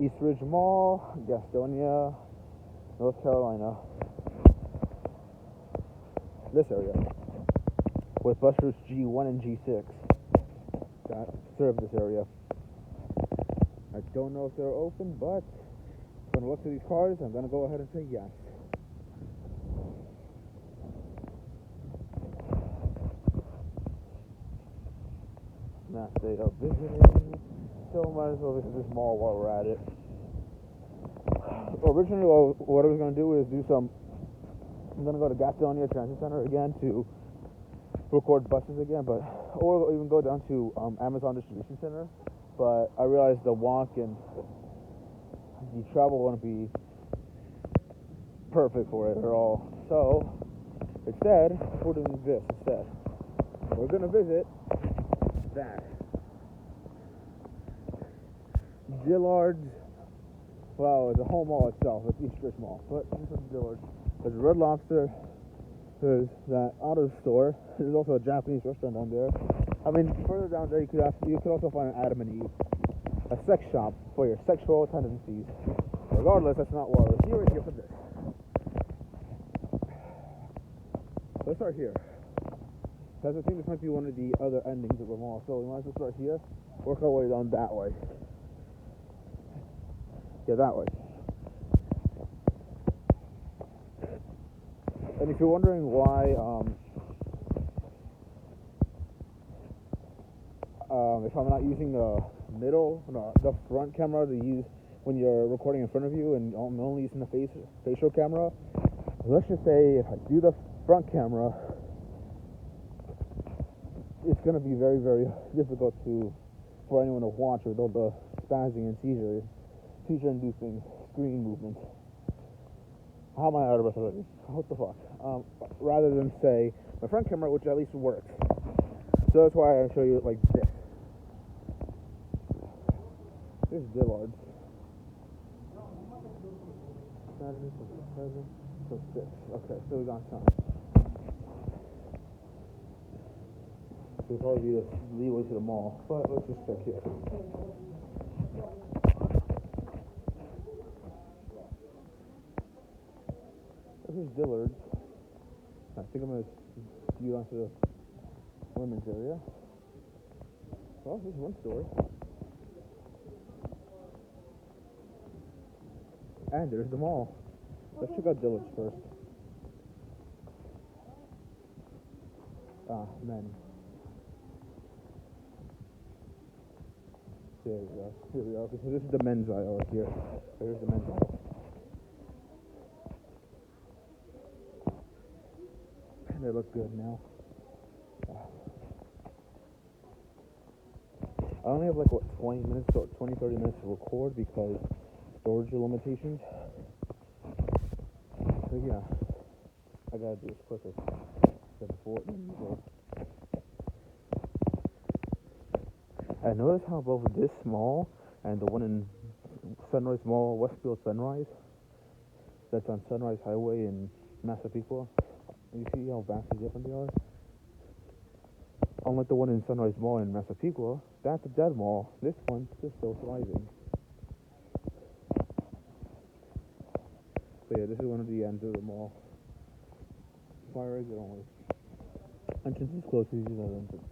Eastridge Mall, Gastonia, North Carolina. This area with bus routes G1 and G6 that serve this area. I don't know if they're open, but I'm going to look through these cars. I'm going to go ahead and say yes. Last day of visiting, so might as well visit this mall while we're at it. Originally, what I was going to do is I'm going to go to Gastonia Transit Center again to record buses again, or even go down to Amazon Distribution Center. But I realized the walk and the travel wouldn't be perfect for it at all. So instead, we're doing this instead. We're going to visit that Dillard's. Well, it's a whole mall itself. It's Eastridge Mall, but this is Dillard's. There's Red Lobster. There's that auto store. There's also a Japanese restaurant down there. I mean, further down there, you could also find an Adam and Eve, a sex shop for your sexual tendencies. Regardless, that's not why we're here. We're here for this. Let's start here. Because I think this might be one of the other endings of the mall. So we might as well start here, work our way down that way. Yeah, that way. And if you're wondering why, if I'm not using the front camera to use when you're recording in front of you, and I'm only using the facial camera, let's just say if I do the front camera, it's going to be very, very difficult for anyone to watch with all the spazzing and seizure-inducing screen movement. How am I out of breath already? What the fuck? Rather than say my front camera, which at least works. So that's why I show you it like this. Here's Dillard's. 7, 6. Okay, so we got time. So it'll probably be the leeway to the mall, but let's just check here. This is Dillard's. I think I'm going to skew onto the women's area. Well, there's one store. And there's the mall. Let's check out Dillard's first. Men. There we go. Here we go. Okay, so this is the men's aisle right here. Here's the men's aisle. They look good now. I only have 20 minutes or 30 minutes to record because storage limitations. So yeah, I gotta do this quicker than before. I noticed how both this mall and the one in Sunrise Mall, Westfield Sunrise, that's on Sunrise Highway in Massapequa. You see how vastly different they are? Unlike the one in Sunrise Mall in Massapequa, that's a dead mall. This one is still thriving. So yeah, this is one of the ends of the mall. Fire exit only. Entrance is closed, these are entrance.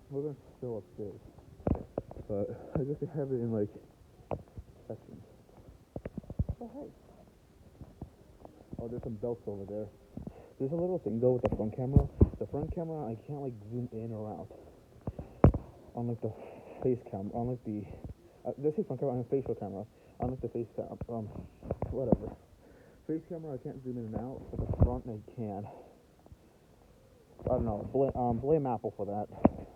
We're gonna still upstairs. But I guess they have it in sections. Oh, hey. Oh, there's some belts over there. There's a little thing though with the front camera. The front camera, I can't zoom in or out. Unlike the face camera, unlike the this is front camera and facial camera. Unlike the face camera, whatever. Face camera, I can't zoom in and out, but the front I can. I don't know. Blame Apple for that.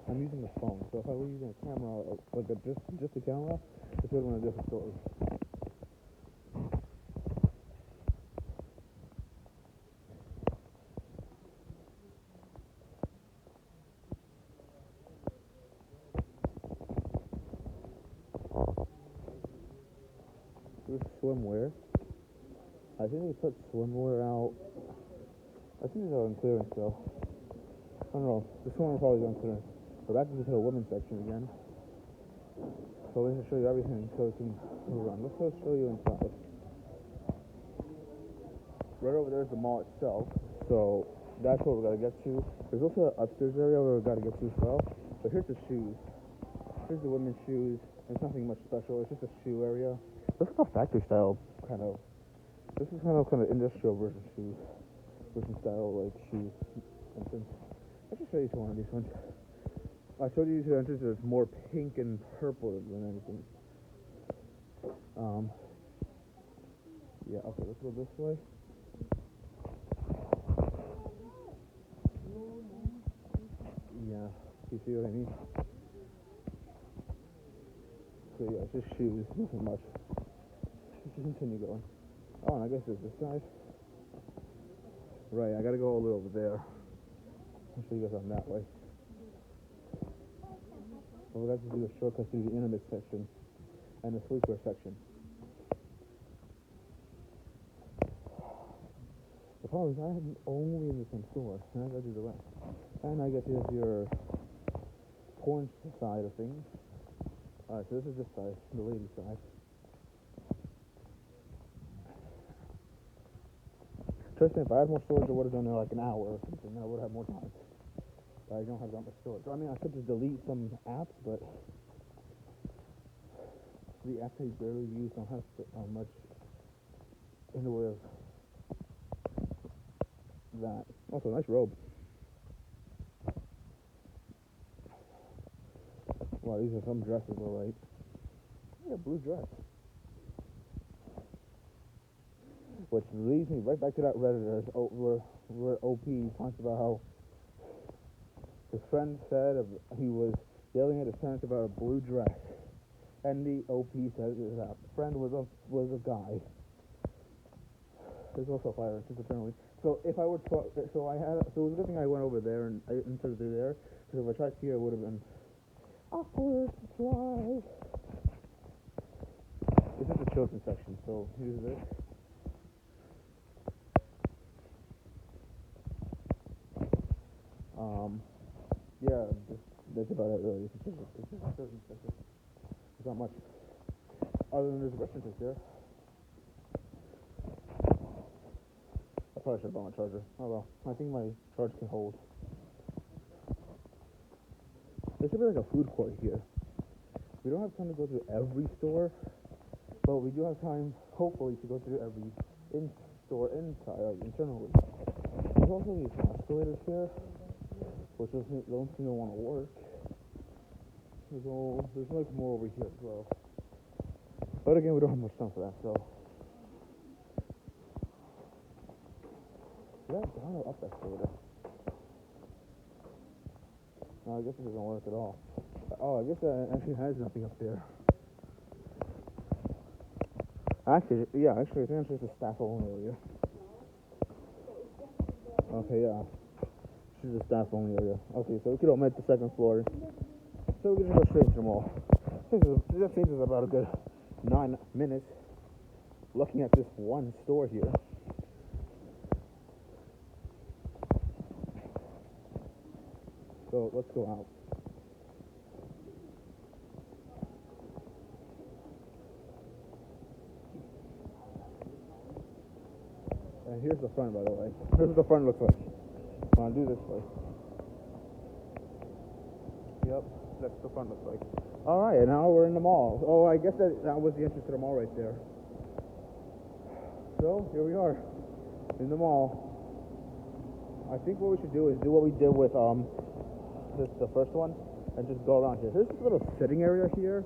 I'm using the phone, so if I were using a camera, just a camera, this would have been a different story. Here's swimwear. I think they put swimwear out. I think these are on clearance though. I don't know. This one probably is on clearance. So back into the women's section again. So let's show you everything so we can move around. Let's go show you inside. Right over there is the mall itself. So that's what we gotta get to. There's also an upstairs area where we gotta get to as well. But here's the shoes. Here's the women's shoes. There's nothing much special. It's just a shoe area. This is a factory style kind of. This is kind of industrial version style like shoes entrance. I'll just show you to one of these ones. I showed you two entrances. It's more pink and purple than anything. Yeah. Okay. Let's go this way. Yeah. You see what I mean? So yeah, it's just shoes. Nothing much. Just continue going. Oh, and I guess there's this side. Right. I gotta go all the way over there. I'll show you guys on that way. Well, we got to do a shortcut through the intimate section and the sleepwear section. The problem is I am only in the same store, and I gotta do the rest. And I guess here's your porn side of things. Alright, so this is this side, the ladies' side. Trust me, if I had more storage, I would have done it like an hour or something, then I would have more time. But I don't have that much storage. I mean, I could just delete some apps, but the apps I barely use don't have much in the way of that. Also, nice robe. Wow, these are some dresses, alright. Yeah, blue dress. Which leads me right back to that Redditor where OP talks about how his friend said he was yelling at his parents about a blue dress, and the OP said that friend was a guy. There's also fire instance apparently. So if I were to, so it was a good thing I went over there and instead of through there, because if I tried here, it would have been awkward to drive. This is the children's section, so here's this. Yeah, that's about it really. It's just a children's section. There's not much. Other than there's a restaurant right there. I probably should have bought my charger. Oh well. I think my charge can hold. There should be like a food court here. We don't have time to go through every store, but we do have time, hopefully, to go through every in-store inside, like internally. There's also these escalators here, which don't seem to want to work. There's like more over here as well. But again, we don't have much time for that, so. Is that down or up escalator? No, I guess it doesn't work at all. Oh, I guess that actually has nothing up there. Actually, yeah, I think it's just a staff-only area. Okay, yeah. This is a staff-only area. Okay, so we could omit the second floor. So we can just go straight to the mall. This takes us about a good 9 minutes looking at this one store here. So let's go out. And here's the front, by the way. Here's what the front looks like. I'm gonna do this way. Yep, that's what the front looks like. Alright, and now we're in the mall. Oh, I guess that was the entrance to the mall right there. So, here we are. In the mall. I think what we should do is do what we did with the first one and just go around here. Here's this little sitting area here.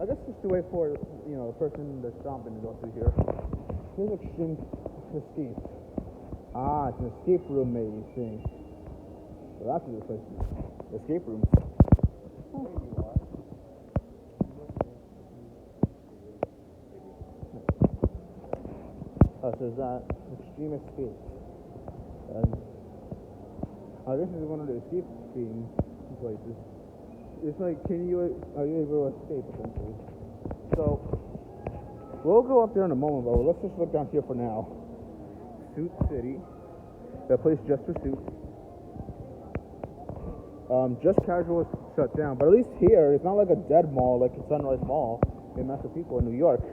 I guess just to wait for the person that's shopping to go through here. Here's Extreme Escape. Ah, it's an escape room maybe thing. So that's what this place is. Escape room. Oh, so there's that Extreme Escape. And this is one of the escape game places. It's like, are you able to escape essentially? So, we'll go up there in a moment, but let's just look down here for now. Suit City. That place just for suits. Just casual is shut down, but at least here it's not like a dead mall like Sunrise Mall in Massapequa, New York.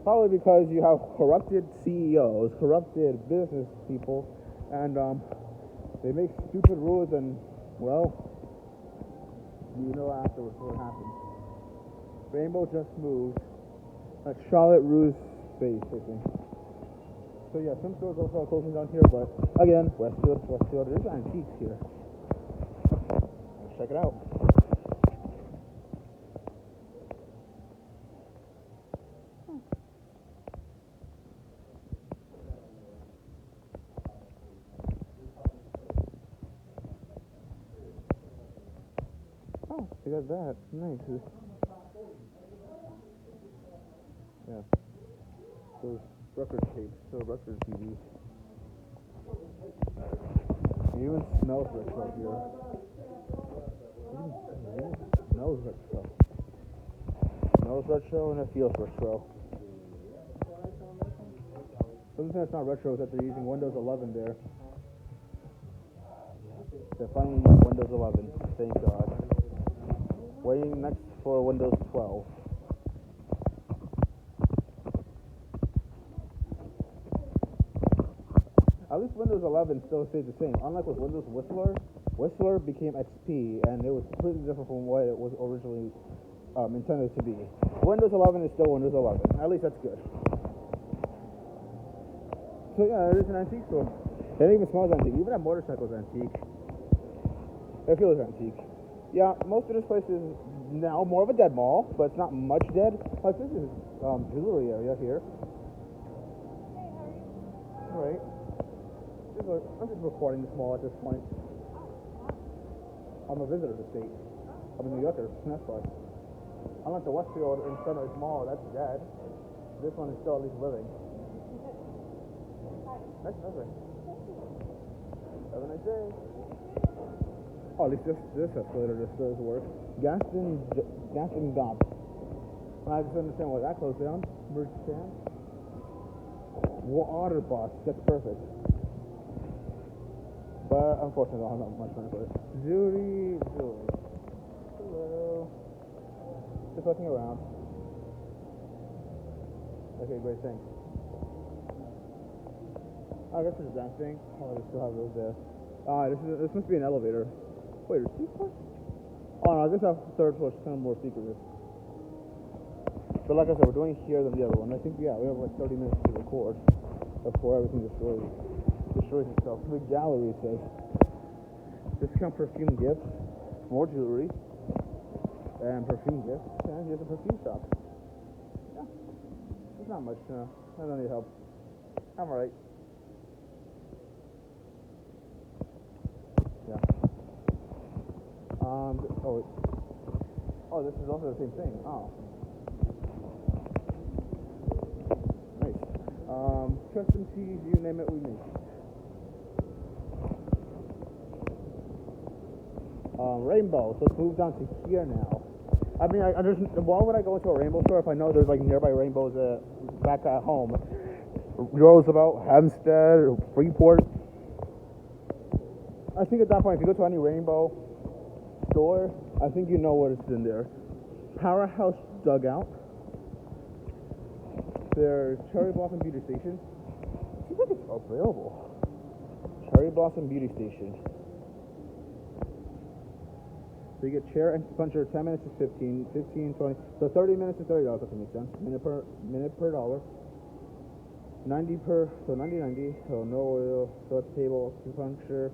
Probably because you have corrupted CEOs, corrupted business people, and they make stupid rules, and well, you know afterwards what happens. Rainbow just moved at Charlotte Rue's base, I think. So yeah, some stores also are closing down here, but again, Westfield, there's antiques here. Let's check it out. Oh, they got that. Nice. Yeah. Those record tapes, so record TVs. It even smells retro here. It even smells retro. Smells retro and it feels retro. Something that's not retro is that they're using Windows 11 there. They're finally using Windows 11. Thank God. Waiting next for Windows 12. At least Windows 11 still stays the same. Unlike with Windows Whistler became XP, and it was completely different from what it was originally intended to be. Windows 11 is still Windows 11. At least that's good. So yeah, it is an antique store. It even smells antique. Even that motorcycle's antique. It feels antique. Yeah, most of this place is now more of a dead mall, but it's not much dead. Like this is jewelry area here. Alright. I'm just recording this mall at this point. I'm a visitor to the state. I'm a New Yorker, that's why. Unlike the Westfield in Sunrise Mall, that's dead. This one is still at least living. Nice. Have a nice day. Oh, at least this escalator just does work. Gaston Gomp. I just understand why that closed down. Merchant. Water boss. That's perfect. But unfortunately, I don't have much money for it. Jewelry. Hello. Just looking around. Okay, great, thanks. I guess there's that thing. Oh, they still have those there. This must be an elevator. Wait, there's 2 floors? Oh no, I guess that 3rd floor is kind of more secretive. But like I said, we're doing it here than the other one. I think, yeah, we have like 30 minutes to record before everything destroys itself. The gallery says discount perfume gifts, more jewelry, and perfume gifts, and here's a perfume shop. Yeah, there's not much. I don't need help. I'm alright. Yeah. Oh, this is also the same thing. Oh. Nice. Custom tees, you name it, we make. Rainbow. So let's move down to here now. I mean, why would I go into a rainbow store if I know there's like nearby rainbows back at home? Roosevelt, Hempstead, Freeport. I think at that point, if you go to any rainbow store, I think you know what is in there. Powerhouse Dugout. There's Cherry Blossom Beauty Station. Seems like it's available. Cherry Blossom Beauty Station. So you get chair and puncher, 10 minutes is 15, 15, 20. So 30 minutes is $30, if that makes sense. Minute per dollar. 90 per, so 90. So no oil, so it's table, acupuncture,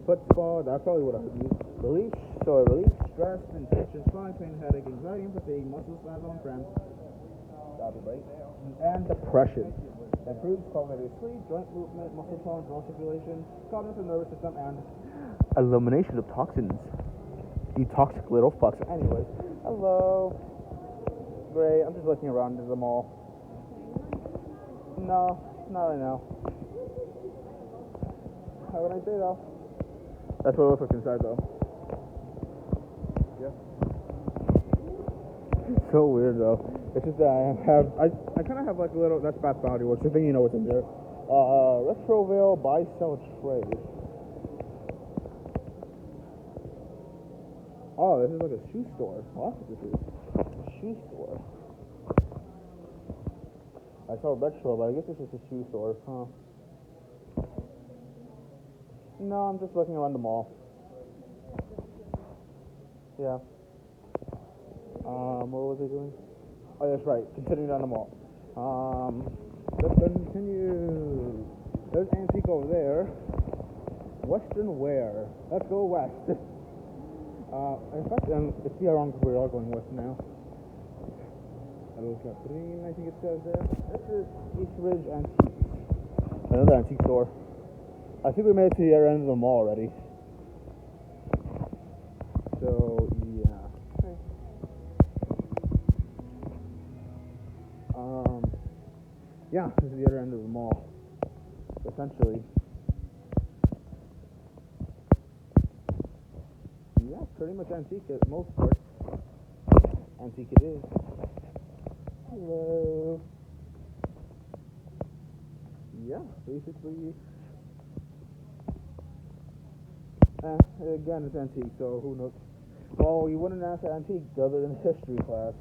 foot spa, that's probably what I would use. Relief, so relief, stress, and tension, chronic pain, headache, anxiety, and fatigue, muscle spasm, and cramps. That'll be right. And depression. Improves quality of sleep, joint movement, muscle tone, bone circulation, calmness of the nervous system, and elimination of toxins. You toxic little fucks. Anyways, hello. Great, I'm just looking around at the mall. No, not right now. Have a nice day, though. That's what it looks like inside, though. Yeah. It's so weird, though. It's just that I kind of have like a little, that's Bath Bounty Works. I think you know what's in there. Retrovale Buy Sell Trade. Oh, this is like a shoe store. What? This is a shoe store. I saw retro, but I guess this is a shoe store, huh? No, I'm just looking around the mall. Yeah. What was I doing? Oh, that's right. Continuing down the mall. Let's continue. There's Antique over there. Western wear. Let's go west. In fact, it's the wrong. We are going west now. Green, I think it says there. This is Eastridge Antique. Another antique store. I think we made it to the other end of the mall already. So yeah. Okay. Yeah, this is the other end of the mall. Essentially. Yeah, pretty much antique at most parts. Antique it is. Hello. Yeah, basically. Again, it's antique, so who knows? Well, you wouldn't ask antique other than history class.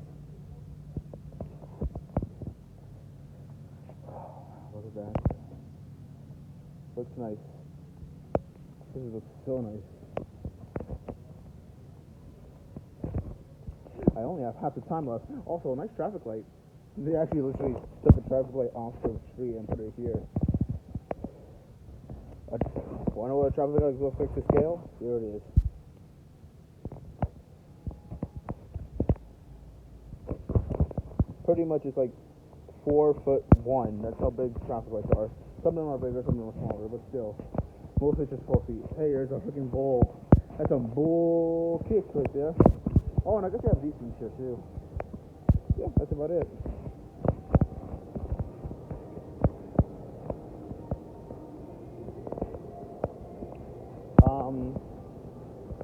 Look at that. Looks nice. This looks so nice. I only have half the time left. Also, a nice traffic light. They actually literally took the traffic light off the street and put it here. Want to know what a traffic light looks like to scale? Here it is. Pretty much it's like 4'1". That's how big traffic lights are. Some of them are bigger, some of them are smaller, but still. Mostly just 4 feet. Hey, there's a freaking bull. That's some bull kick right there. Oh, and I guess they have these things here too. Yeah, that's about it.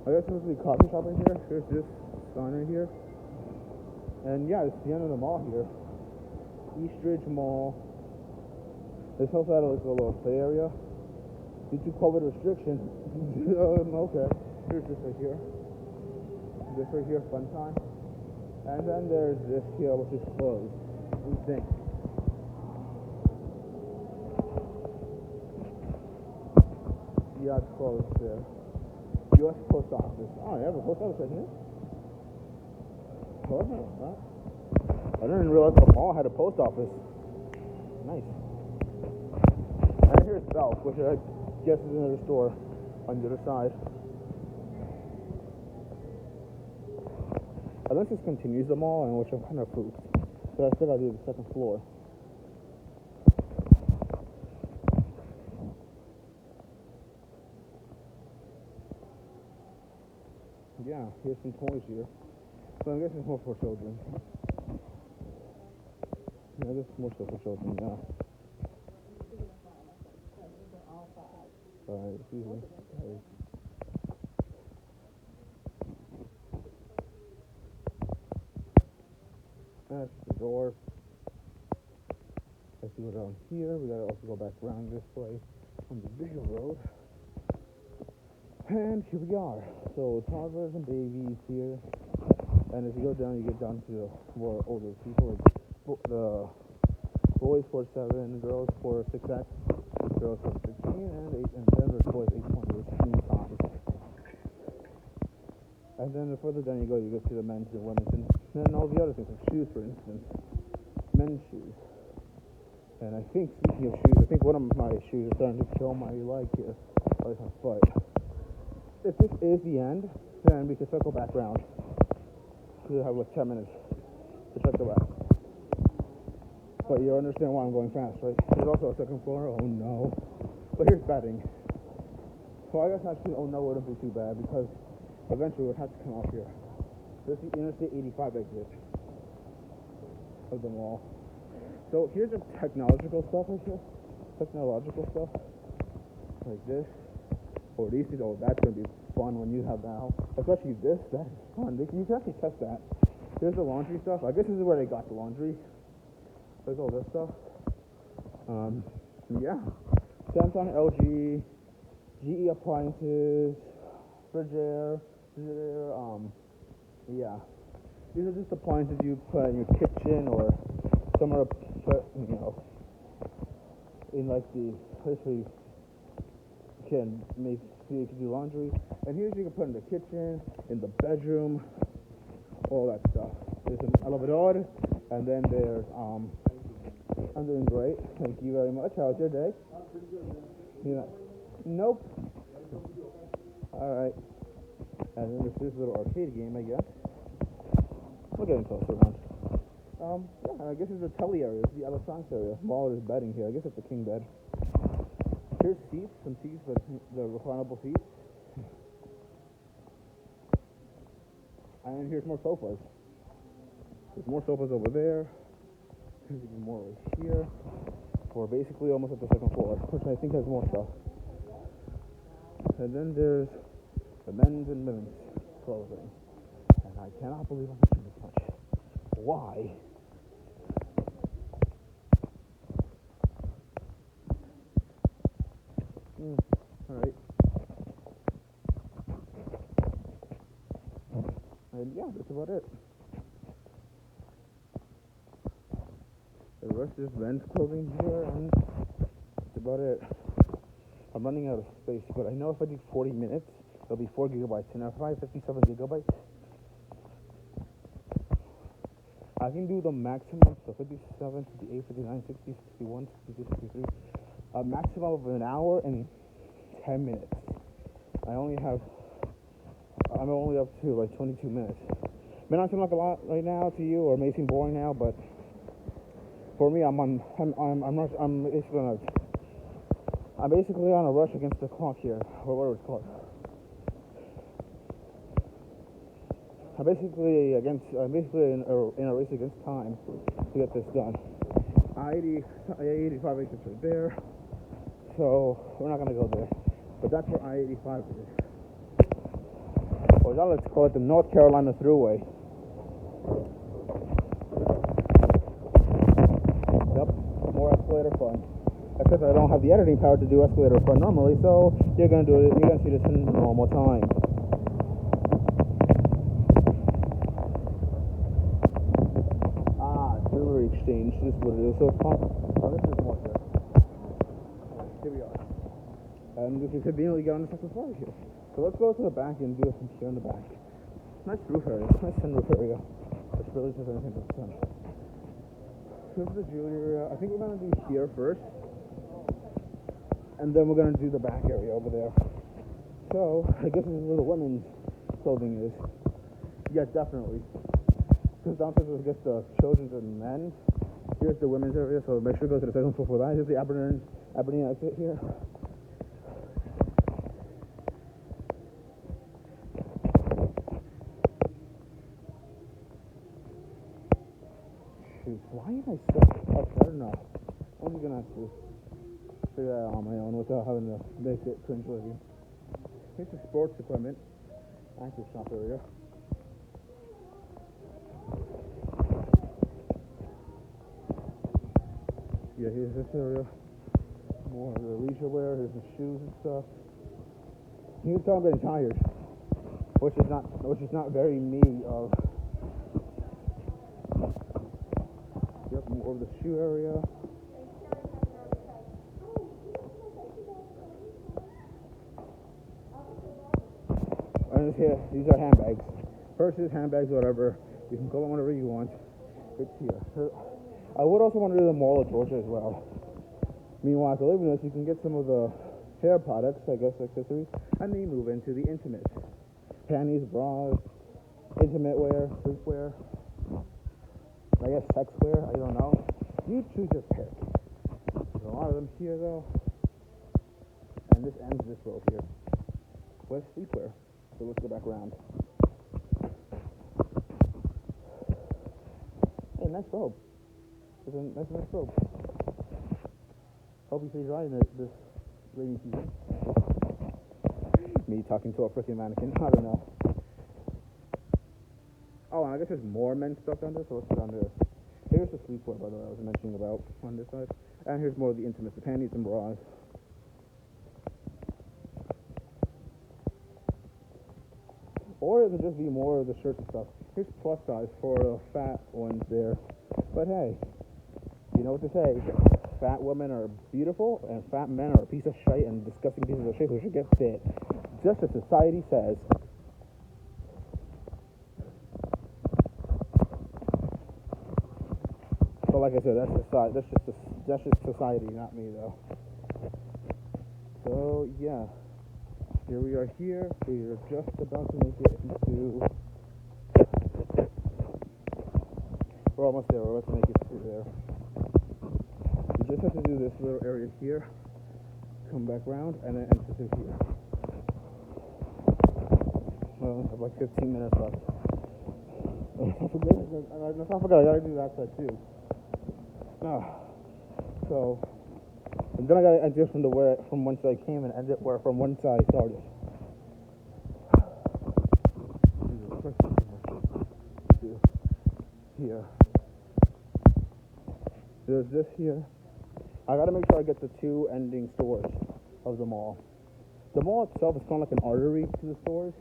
I guess there's a coffee shop right here. There's this sign right here. And yeah, it's the end of the mall here. Eastridge Mall. This also had like a little play area. Due to COVID restrictions. Okay. Here's this right here. This right here, fun time. And then there's this here, which is closed. What do you think? Yeah, it's closed there. U.S. Post Office. Oh, they have a post office right here? I didn't realize the mall had a post office. Nice. And here's Belk, which I guess is another store on the other side. Unless this continues the mall, and which I'm kind of pooped. So I still gotta do the second floor. Yeah, here's some toys here. So I guess it's more for children. Yeah, this is more so for children, yeah. Alright, excuse me. Sorry. That's the door. Let's go down here. We gotta also go back around this way on the visual road. And here we are. So toddlers and babies here. And as you go down, you get down to the more older people. Like the boys 4'7", girls 4'6", girls 4'16", and 8, and then there's boys 8'20", which is teeny size. And then the further down you go to the men's and women's, and then all the other things, like shoes, for instance, men's shoes. And I think, speaking of shoes, I think one of my shoes is starting to kill my leg here, or my foot. If this is the end, then we can circle back around. We have like 10 minutes to check the back. But you understand why I'm going fast, right? There's also a second floor. Oh no. But here's batting. So I guess actually, oh no, wouldn't be too bad because eventually we'd have to come off here. This is the Interstate 85 exit of the mall. So here's the technological stuff right here. Technological stuff. Like this. Or these things. Oh, that's going to be fun when you have that. Especially this. That is fun. You can actually test that. Here's the laundry stuff. I guess this is where they got the laundry. There's all this stuff. Yeah. Samsung, LG, GE appliances, Frigidaire, They're, yeah. These are just appliances you put in your kitchen or somewhere to put, in like the place where you can make, you can do laundry. And here's you can put in the kitchen, in the bedroom, all that stuff. There's an elevador, and then there's, I'm doing great. Thank you very much. How's your day? Pretty good, man. Yeah. Nope. Alright. And then there's this little arcade game, I guess. We're getting closer around. Yeah, I guess it's the telly area. It's the electronics area. While there's bedding here. I guess it's a king bed. Here's seats. Some seats, but the reclinable seats. And here's more sofas. There's more sofas over there. There's even more right here. We're basically almost at the second floor, which I think has more stuff. And then there's the men's and women's clothing. And I cannot believe I'm making this much. Why? Alright. And yeah, that's about it. The rest is men's clothing here, and that's about it. I'm running out of space, but I know if I do 40 minutes, it'll be 4 gigabytes, and if I have 57 gigabytes, I can do the maximum, so 57, 58, 59, 60, 61, 62, 63, a maximum of an hour and 10 minutes. I'm only up to like 22 minutes. May not seem like a lot right now to you, or may seem boring now, but for me, I'm basically on a rush against the clock here, or whatever it's called. I'm basically in a race against time to get this done. I-85 exits right there, so we're not gonna go there. But that's where I-85 is. Or now let's call it the North Carolina Thruway. Yep, more escalator fun. Except I don't have the editing power to do escalator fun normally, so you're gonna see this in normal time. Jewelry exchange, this is what it is. So it's fun. Oh, this is more here. Here we are. And we can conveniently get on the second floor here. So let's go to the back and do some here in the back. Nice roof area. Nice sunroof area. It's really just anything that's done. Here's the jewelry area. I think we're going to do here first. And then we're going to do the back area over there. So, I guess this is where the women's clothing is. Yeah, definitely. Because downstairs is, I guess, the children's and men's. Here's the women's area, so make sure to go to the second floor for that. Here's the Aberdeen exit here. Shoot, why am I so up? I don't know. I'm just gonna have to figure that out on my own without having to make it cringeworthy. Here's the sports equipment. Active shop area. Yeah, here's this area. More of the leisure wear. Here's the shoes and stuff. You can tell I'm getting tired, which is not very me of. Yep, more of the shoe area. And here, these are handbags. Purses, handbags, whatever. You can call them whatever you want. It's here. I would also want to do the Mall of Georgia as well. Meanwhile, after leaving this, you can get some of the hair products, I guess, accessories, and then you move into the intimate. Panties, bras, intimate wear, sleepwear, I guess sex wear, I don't know. You choose your pick. There's a lot of them here, though. And this ends this row here. Where's sleepwear? So let's go back around. Hey, nice robe. It's a nice robe. Hope you stay dry in this rainy season. Me talking to a freaking mannequin. I don't know. Oh, and I guess there's more men's stuff down there, so let's go down there. Here's the sleepwear, by the way, I was mentioning about on this side. And here's more of the intimates, the panties and bras. Or it could just be more of the shirts and stuff. Here's plus size for the fat ones there. But hey, you know what to say. Fat women are beautiful, and fat men are a piece of shit and disgusting pieces of shit who should get fit. Just as society says. But like I said, that's society. That's just society, not me though. So yeah, here we are here. We are just about to make it into. We're almost there. We're about to make it through there. You just have to do this little area here, come back around, and then enter through here. Well, I have like 15 minutes left. Let's not forget, I gotta do that side too. So, and then I gotta enter from one side I came and end it where from one side I started. Here. There's this here. I gotta make sure I get the two ending stores of the mall. The mall itself is kind of like an artery to the stores.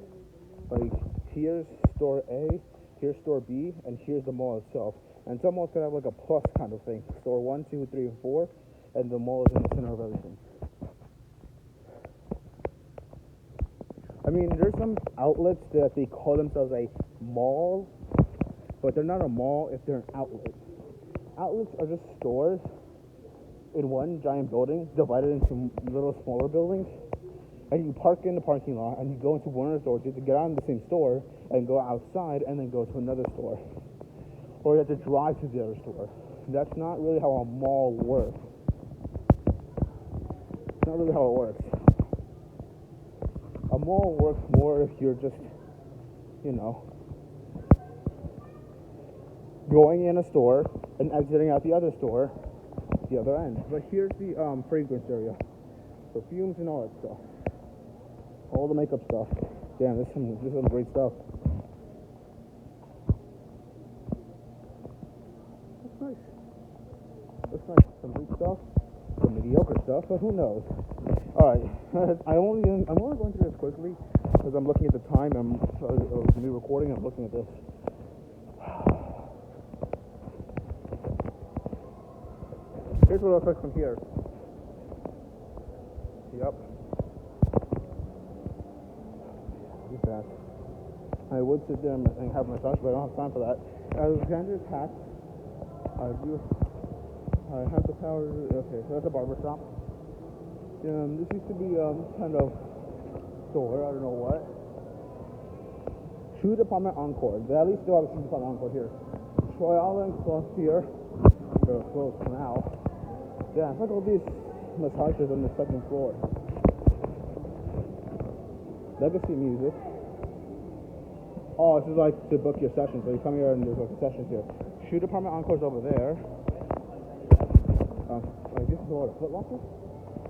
Like, here's store A, here's store B, and here's the mall itself. And some malls could have like a plus kind of thing. Store 1, 2, 3, and 4, and the mall is in the center of everything. I mean, there's some outlets that they call themselves a mall, but they're not a mall if they're an outlet. Outlets are just stores in one giant building divided into little smaller buildings, and you park in the parking lot and you go into one of the stores. You have to get out of the same store and go outside and then go to another store, or you have to drive to the other store. That's not really how a mall works. It's not really how it works. A mall works more if you're just, going in a store and exiting out the other store, the other end. But here's the fragrance area, perfumes and all that stuff, all the makeup stuff. Damn, this is some great stuff. That's nice. That's nice. Some great stuff, some mediocre stuff, but who knows? All right, I'm only going through this quickly because I'm looking at the time. I'm me recording. I'm looking at this. Here's what it looks like from here. Yep. Look at that. I would sit there and have a massage, but I don't have time for that. Alexander's hats. I have the power. Okay, so that's a barber shop. This used to be kind of store. I don't know what. Shoe department Encore. They at least still have a shoe department Encore here. Troy and Close here. They're closed now. Yeah, it's like all these massages on the second floor. Legacy Music. Oh, this is like to book your session. So you come here and there's like a session here. Shoe department Encore's over there. I guess it's what, a Foot Locker?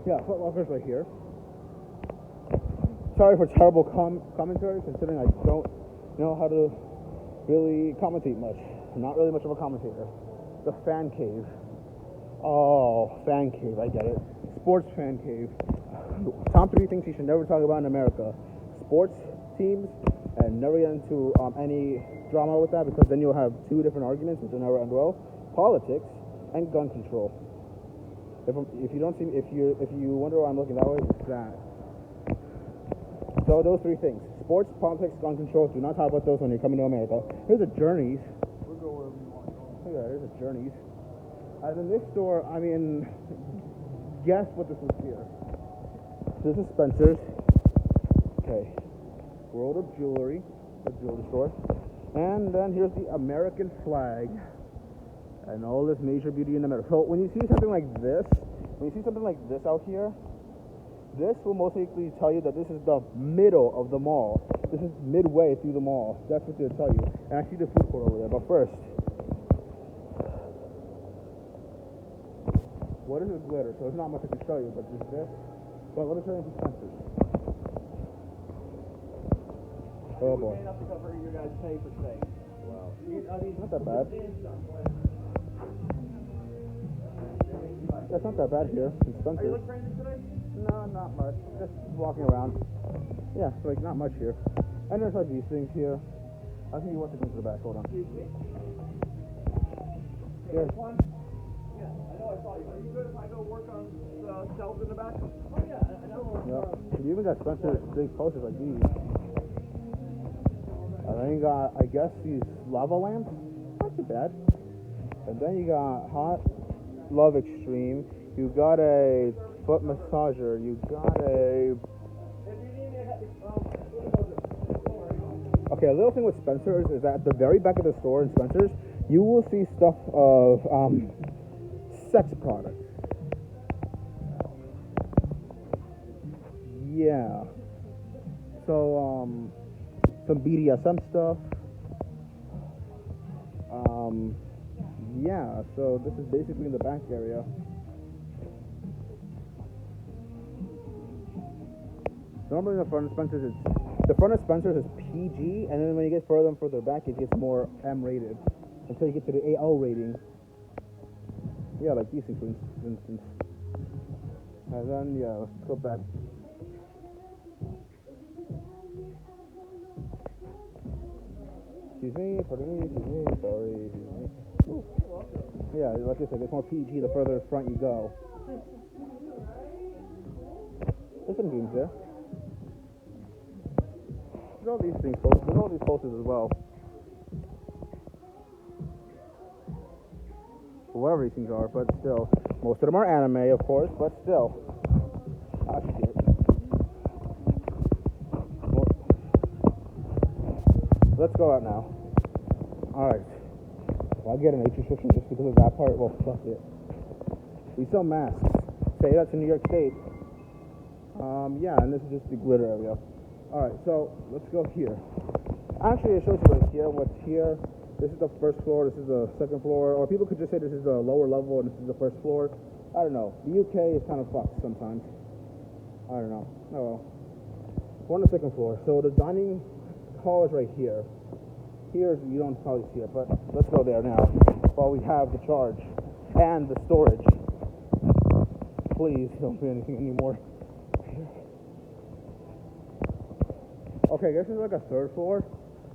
Yeah, Foot Locker's right here. Sorry for terrible commentary, considering I don't know how to really commentate much. I'm not really much of a commentator. The Fan Cave. Oh, Fan Cave, I get it. Sports Fan Cave. Top 3 things you should never talk about in America. Sports teams, and never get into any drama with that, because then you'll have 2 different arguments which will never end well. Politics and gun control. If you wonder why I'm looking that way, it's that. So those 3 things: sports, politics, gun control. Do not talk about those when you're coming to America. Here's a Journeys. We'll go wherever you want. Look at that. Here's a Journeys. And in this store, I mean, guess what this was here. This is Spencer's. Okay. World of Jewelry, a jewelry store. And then here's the American flag. And all this major beauty in the middle. So when you see something like this out here, this will most likely tell you that this is the middle of the mall. This is midway through the mall. That's what they'll tell you. And I see the food court over there. But first, what is this glitter? So it's not much I can show you, but there's this. But let me show you some Spencer's. Oh boy. Enough to cover your guys' pay for staying. Wow. Not that bad. That's not that bad here in Spencer's. Are you looking for anything today? No, not much. Just walking around. Yeah, like not much here. And there's like these things here. I think you want to go to the back. Hold on. Excuse me? Here. One? Yeah, I know I saw you. Are you good if I go work on the shelves in the back? Oh yeah, I know. Yep. You even got Spencer's big posters like these. And then you got, I guess, these lava lamps. Not too bad. And then you got Hot Love Extreme. You got a foot massager. You got a... Okay, a little thing with Spencer's is that at the very back of the store in Spencer's, you will see stuff of sex products. Yeah. So, some BDSM stuff. Yeah, so this is basically in the back area. Normally the front of Spencer's is PG, and then when you get further and further back, it gets more M rated until you get to the AO rating. Yeah, like these things, for instance. And then yeah, let's go back. Excuse me, pardon me, excuse me, sorry, excuse me. Ooh. Yeah, like I said, it's more PG the further front you go. There's some games there. There's all these things, there's all these posters as well. For whatever these things are, but still. Most of them are anime, of course, but still. Ah, shit. Let's go out now. Alright. Well, I'll get an H restriction just because of that part. Well, fuck it. We sell masks. Say that's in New York State. Yeah, and this is just the glitter area. Alright, so let's go here. Actually, it shows you right here what's here. This is the first floor, this is the second floor, or people could just say this is the lower level and this is the first floor. I don't know. The UK is kind of fucked sometimes. I don't know. Oh well. We're on the second floor. So the dining hall is right here. Here, you don't probably see it, but let's go there now while we have the charge and the storage. Please don't do anything anymore. Okay, I guess it's like a third floor.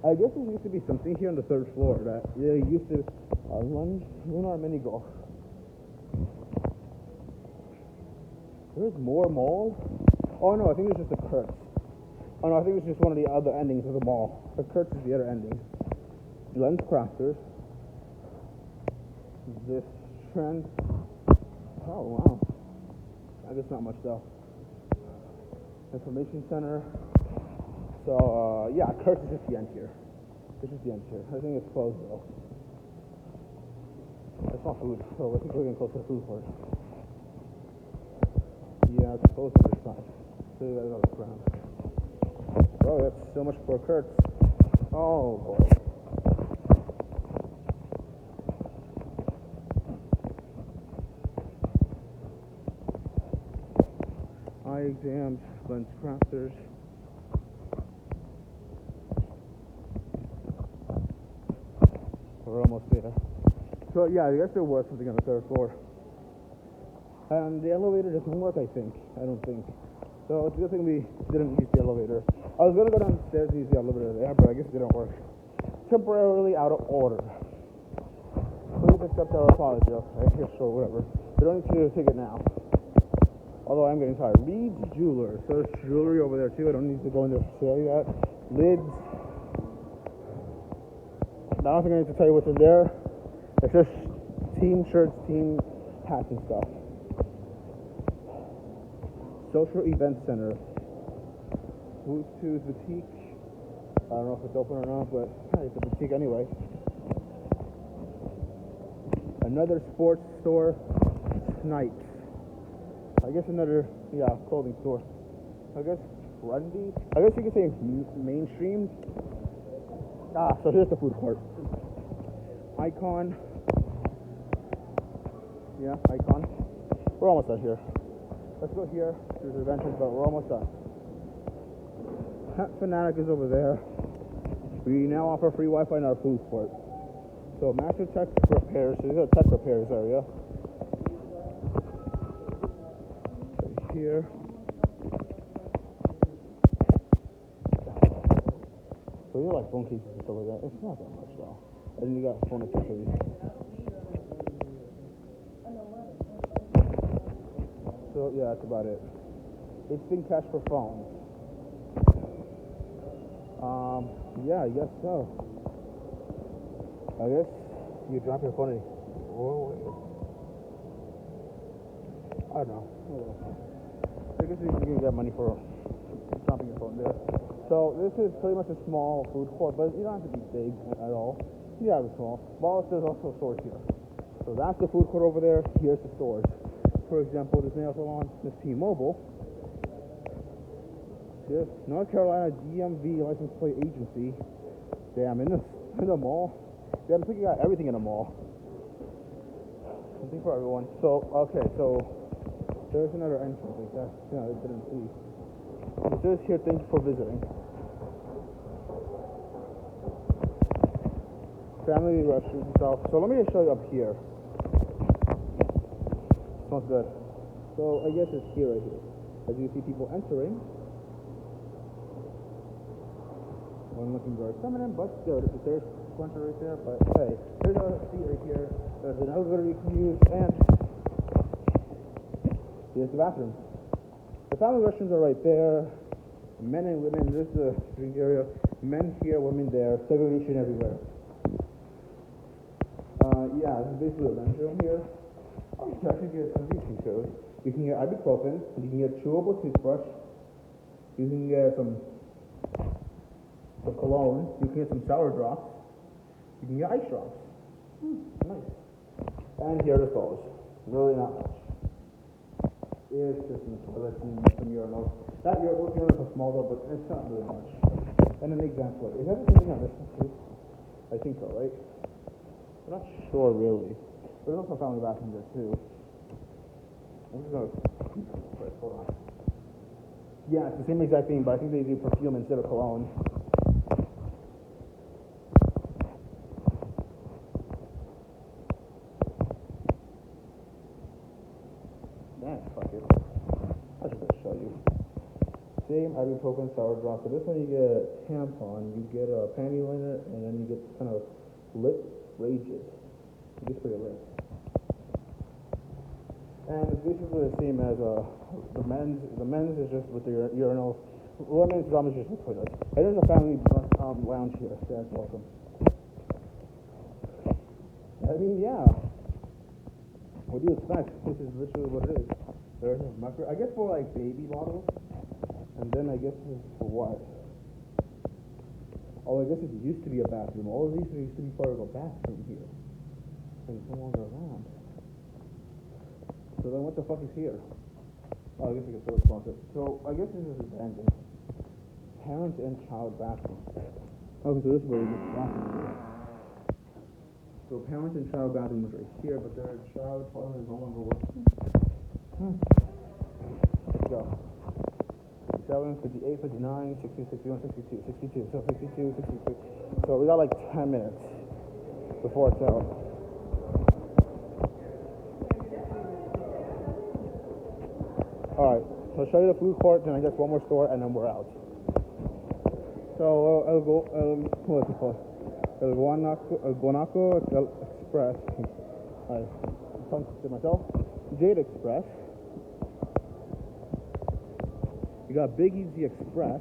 I guess there used to be something here on the third floor that used to Lunar Mini Golf. There's more mall? Oh no, I think it's just the Kurtz. Oh no, I think it's just one of the other endings of the mall. The Kurtz is the other ending. Lens Crafters. This trend. Oh wow. I guess not much though. Information Center. So yeah, Kurtz is just the end here. This is the end here. I think it's closed though. It's not food, so I think we're getting close to the food court. Yeah, it's closed on this side. So you guys on the ground. Oh, that's so much for Kurtz. Oh boy. Eye exams, lens crafters. We're almost there. So yeah, I guess there was something on the third floor. And the elevator doesn't work, I think. I don't think. So it's a good thing we didn't use the elevator. I was gonna go downstairs and use the elevator there, but I guess it didn't work. Temporarily out of order. Please accept our apology. Okay, yeah, sure, whatever. We don't need to take it now. Although I'm getting tired. Reed's Jeweler. So there's jewelry over there too. I don't need to go in there to show you that. Lids. I don't think I need to tell you what's in there. It's just team shirts, team hats and stuff. Social Event Center. Booth 2's Boutique. I don't know if it's open or not, but it's a boutique anyway. Another sports store. Snipes. I guess another, clothing store. I guess trendy. I guess you could say mainstream. So here's the food court. Icon. Yeah, Icon. We're almost done here. Let's go here. There's adventures, but we're almost done. Hat Fanatic is over there. We now offer free Wi-Fi in our food court. So Master Tech Repairs. So this is a tech repairs area. Right here. you like phone cases and stuff like that. It's not that much though. And then you got phone accessories. So yeah, that's about it. It's been cash for phones. Yeah, I guess so. I guess you drop your phone in. I don't know. I guess you can get money for dropping your phone there. So this is pretty much a small food court, but you don't have to be big at all. Yeah, it's small. Well, there's also stores here. So that's the food court over there. Here's the stores. For example, this nail salon, this T-Mobile. Here's North Carolina DMV license plate agency. Damn, in the mall. Damn, I think you got everything in the mall. Something for everyone. So okay, so there's another entrance like that. Yeah, I didn't see. It says here, thank you for visiting. Family restaurant and stuff. So let me just show you up here. Smells good. So I guess it's here right here. As you see people entering. One looking very feminine, but good. There's a bunch right there, but hey, there's a seat right here. There's an elevator you can use, and here's the bathroom. The family restrooms are right there. Men and women, this is the drink area. Men here, women there. Segregation everywhere. Yeah, this is basically a men's room here. Oh, you can actually get some of these shows. You can get ibuprofen. You can get chewable toothbrush. You can get some cologne. You can get some shower drops. You can get ice drops. Nice. And here are the stalls. Really not much. It's just some toilets and some urinals. That urinals are small though, but it's not really much. And an exemplar. Is that the same thing on this one too? I think so, right? I'm not sure really. There's also a family bathroom there too. I'm just gonna wait, hold on. Yeah, it's the same exact thing, but I think they do perfume instead of cologne. Fuck it. I should just show you. Same ibuprofen sour drop. So this one you get tampon, you get a panty liner, and then you get kind of lip rages. Just for your lips. And it's basically the same as the men's. The men's is just with the urinals. Women's is almost just with toilets. And there's a family lounge here. That's welcome. I mean, yeah. What do you expect? This is literally what it is. There's a micro, I guess for like baby bottles, and then I guess this is for what? Oh, I guess it used to be a bathroom. All of these used to be part of a bathroom here, and it's no longer around. So then what the fuck is here? Oh, I guess I can still sponsor. So I guess this is abandoned. Parent and child bathroom. Okay, so this is where we get the bathroom. So parent and child bathroom is right here, but their child toilet is no longer working. Let's go. 57, 58, 59, 60, 61, 62, 62. So 62, 63. So we got like 10 minutes before it's out. Alright, so I'll show you the food court, then I guess one more store, and then we're out. So what's it called? El Guanaco Express. I tongue to myself. Jade Express. You got Big Easy Express.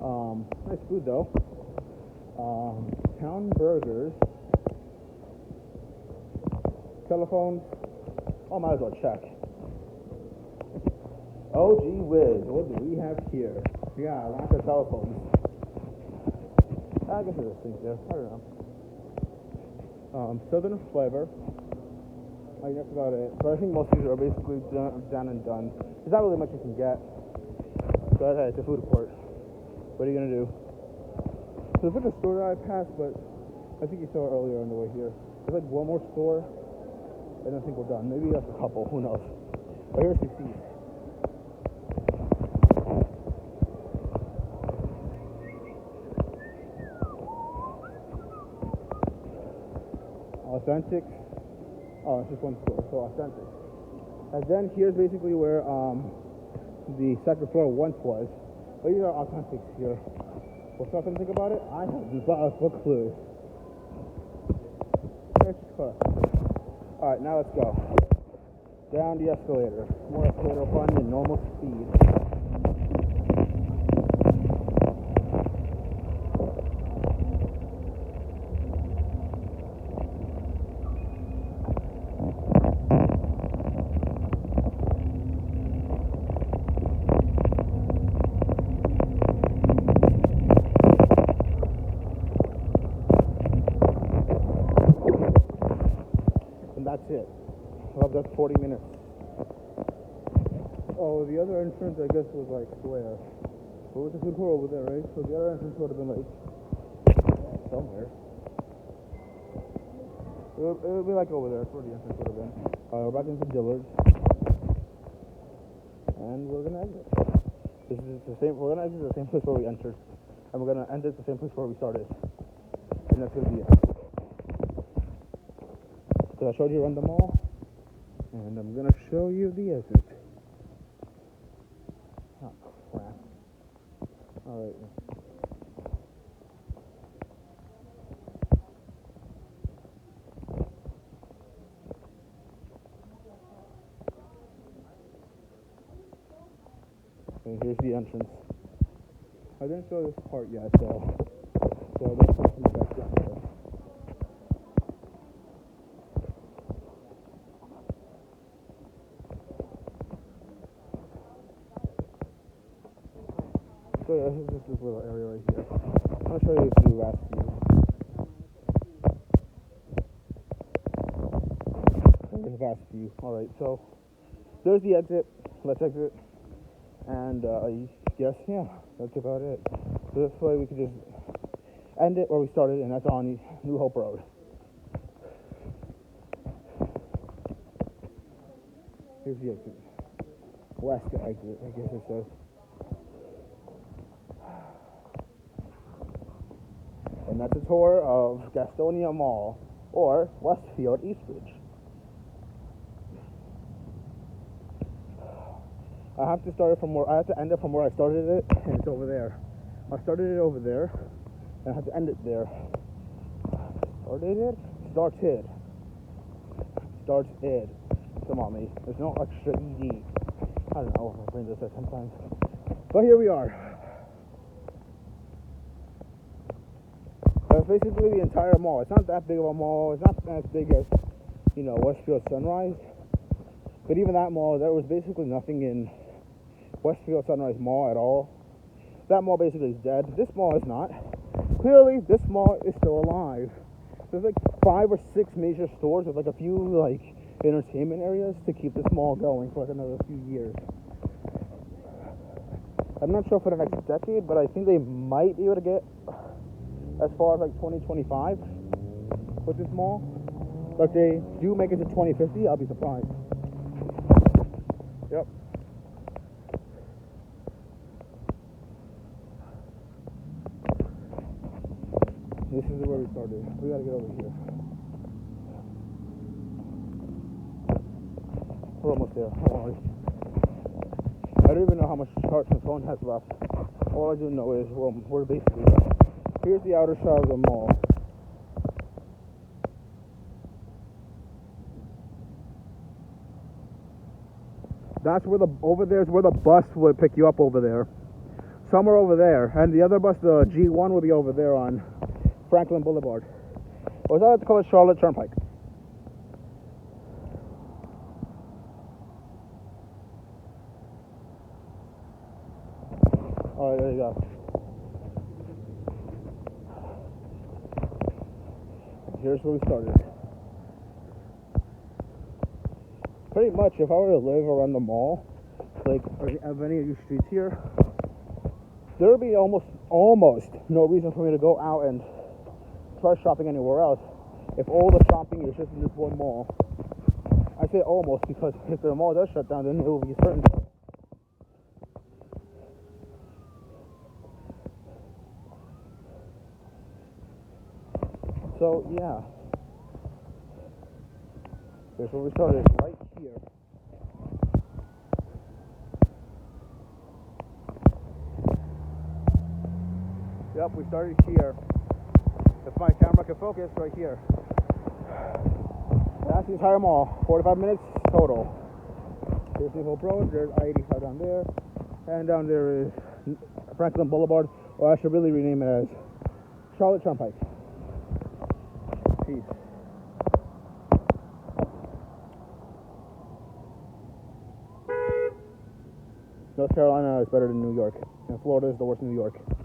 Nice food though. Town Burgers. Telephones. Oh, might as well check. Oh, gee whiz. What do we have here? Yeah, lots of telephones. I guess there's things there. I don't know. Southern Flavor. I guess about it. So I think most of these are basically done and done. There's not really much you can get. So hey, it's a food court. What are you gonna do? So there's like a store that I passed, but I think you saw it earlier on the way here. There's like one more store, and I think we're done. Maybe that's a couple. Who knows? But here's CC's. Authentic. Oh, it's just one store, so Authentic. And then here's basically where the second floor once was. But these are Authentics here. What's not to think about it? I have not a clue. Alright, now let's go. Down the escalator. More escalator fun than normal speed. That's it. Well, that's 40 minutes. Oh, the other entrance, I guess, was like where? What was the food court over there, right? So the other entrance would have been like somewhere. It would be like over there. That's where the entrance would have been. We're back into Dillard's, and we're gonna exit. This is the same. We're gonna exit the same place where we entered, and we're gonna end at the same place where we started, and that's gonna be it. So I showed you around the mall, and I'm gonna show you the exit. Oh crap! All right. And here's the entrance. I didn't show this part yet, so let's put some back down there. So yeah, this is this little area right here. I'll show you the last view. There's the last view. Alright, so there's the exit. Let's exit. And I guess, yeah, that's about it. So this way we could just end it where we started, and that's on New Hope Road. Here's the exit. West exit, I guess it says. And that's a tour of Gastonia Mall, or Westfield, Eastridge. I have to start it from where I have to end it from where I started it, and it's over there. I started it over there, and I have to end it there. Started. Come on, mate. There's no extra ED. I don't know. My brain does that sometimes. But here we are. That's basically the entire mall. It's not that big of a mall. It's not as big as, Westfield Sunrise. But even that mall, there was basically nothing in Westfield Sunrise Mall at all. That mall basically is dead. This mall is not. Clearly, this mall is still alive. There's like 5 or 6 major stores with like a few like entertainment areas to keep this mall going for like another few years. I'm not sure for the next decade, but I think they might be able to get as far as like 2025 with this mall. But if they do make it to 2050, I'll be surprised. Yep. This is where we started. We gotta get over here. We're almost there. Don't worry. I don't even know how much charge my phone has left. All I do know is we're basically there. Here's the outer side of the mall. That's where over there is where the bus would pick you up over there. Somewhere over there. And the other bus, the G1, will be over there on Franklin Boulevard. Or is that what they call it? Charlotte Turnpike. Alright, there you go. Here's where we started. Pretty much, if I were to live around the mall, like of any of these streets here, there would be almost no reason for me to go out and try shopping anywhere else if all the shopping is just in this one mall. I say almost because if the mall does shut down, then it will be certain. So yeah, here's where we started, right here. Yep, we started here. If my camera can focus, right here. That's the entire mall. 45 minutes total. Here's New Hope Road. There's I-85 down there. And down there is Franklin Boulevard. Or I should really rename it as Charlotte Turnpike. Peace. North Carolina is better than New York. And Florida is the worst New York.